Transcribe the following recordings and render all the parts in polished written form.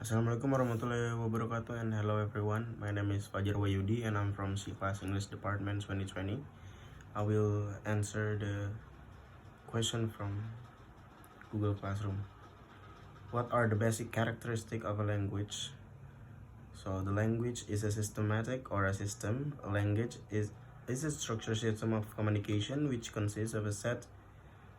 Assalamualaikum warahmatullahi wabarakatuh, and hello everyone. My name is Fajar Wahyudi and I'm from C Class English Department 2020. I will answer the question from Google Classroom. What are the basic characteristics of a language? So the language is a systematic or a system. A language is a structured system of communication which consists of a set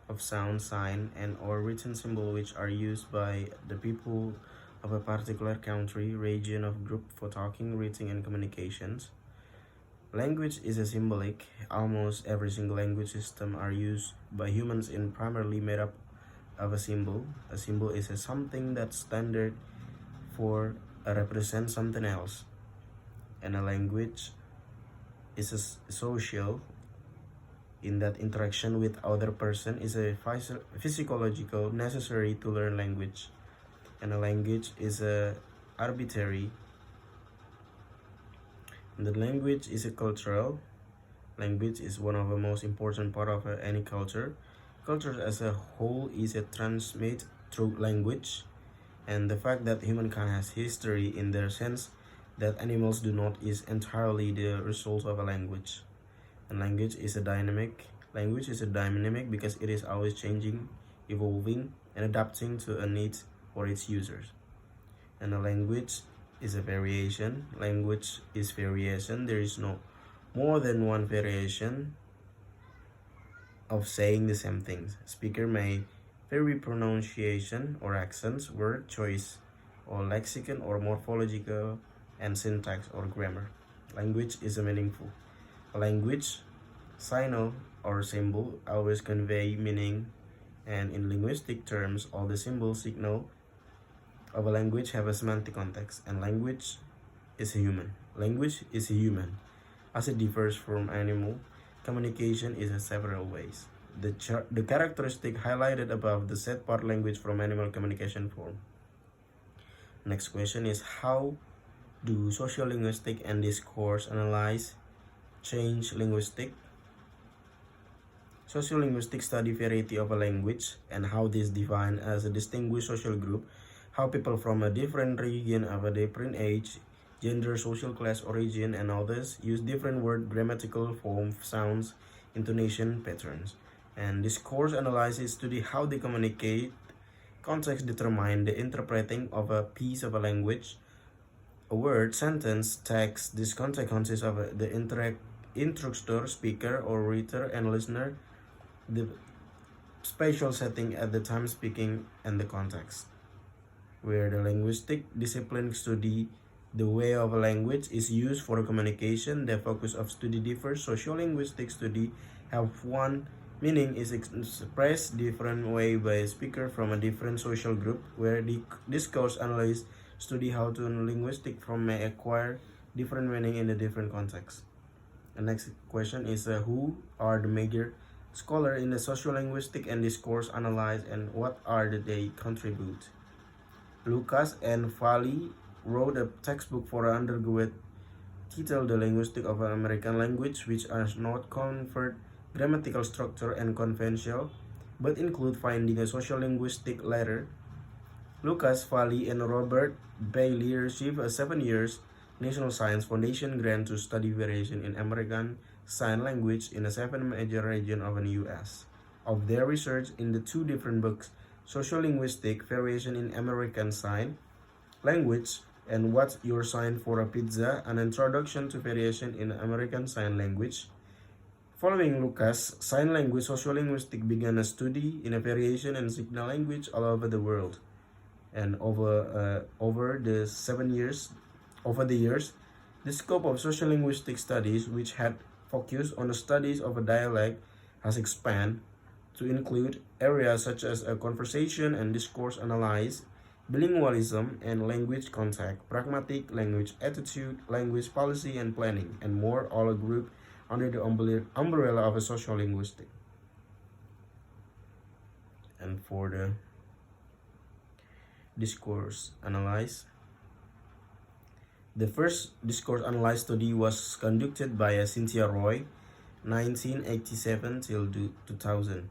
of sound, sign, and or written symbol which are used by the people of a particular country, region, of group for talking, reading, and communications. Language is a symbolic. Almost every single language system are used by humans in primarily made up of a symbol. A symbol is a something that's standard for represent something else. And a language is a social in that interaction with other person is a physiological necessary to learn language, and a language is a arbitrary. And the language is a cultural. Language is one of the most important part of any culture. Culture as a whole is a transmit through language, and the fact that humankind has history in the sense that animals do not is entirely the result of a language. And language is a dynamic. Language is a dynamic because it is always changing, evolving, and adapting to a need for its users. And a language is a variation. Language is variation. There is no more than one variation of saying the same things. Speaker may vary pronunciation or accents, word choice, or lexicon or morphological and syntax or grammar. Language is a meaningful. A language, signal, or symbol always convey meaning, and in linguistic terms, all the symbols signal of a language have a semantic context, and language is a human. Language is a human. As it differs from animal, communication is in several ways. The characteristic highlighted above the set part language from animal communication form. Next question is, how do sociolinguistic and discourse analyze change linguistic? Sociolinguistics study variety of a language and how this defined as a distinguished social group, how people from a different region of a different age, gender, social class, origin, and others use different word, grammatical form, sounds, intonation, patterns. And discourse analysis study how they communicate. Context determine the interpreting of a piece of a language. A word, sentence, text. This context consists of the instructor, speaker, or reader, and listener, the spatial setting at the time speaking, and the context. Where the linguistic discipline study the way of a language is used for communication, the focus of study differs. Sociolinguistic study have one meaning is expressed different way by a speaker from a different social group, where the discourse analyst study how to linguistic from may acquire different meaning in a different context. The next question is who are the major scholars in the sociolinguistic and discourse analyze, and what are they contribute? Lucas and Fali wrote a textbook for undergraduate titled The Linguistics of an American Language, which are not convert grammatical structure and conventional, but include finding a sociolinguistic letter. Lucas, Fali, and Robert Bailey received a 7 years National Science Foundation grant to study variation in American Sign Language in a 7 major region of the U.S. Of their research in the 2 different books, Sociolinguistic Variation in American Sign Language and What's Your Sign for a Pizza, an Introduction to Variation in American Sign Language. Following Lucas, sign language sociolinguistic began a study in a variation and signal language all over the world. And over the years, the scope of sociolinguistic studies, which had focused on the studies of a dialect, has expanded to include areas such as a conversation and discourse analysis, bilingualism and language contact, pragmatic language attitude, language policy and planning, and more, all grouped under the umbrella of a sociolinguistic. And for the discourse analysis, the first discourse analysis study was conducted by Cynthia Roy, 1987 till 2000,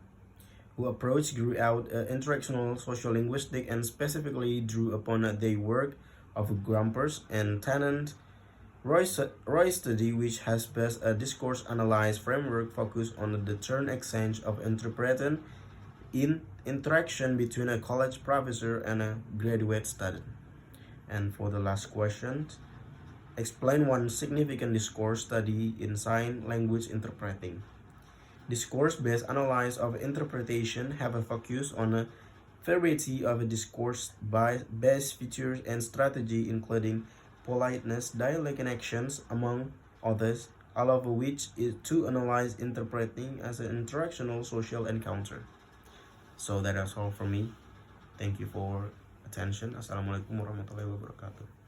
who approach grew out interactional social linguistics and specifically drew upon their work of Grampers and Tennant. Roy's study, which has based a discourse analysis framework focused on the turn exchange of interpreting in interaction between a college professor and a graduate student. And for the last question, explain one significant discourse study in sign language interpreting. Discourse-based analysis of interpretation have a focus on a variety of discourse-based features and strategy, including politeness, dialect, and actions, among others, all of which is to analyze interpreting as an interactional social encounter. So that is all from me. Thank you for attention. Assalamualaikum warahmatullahi wabarakatuh.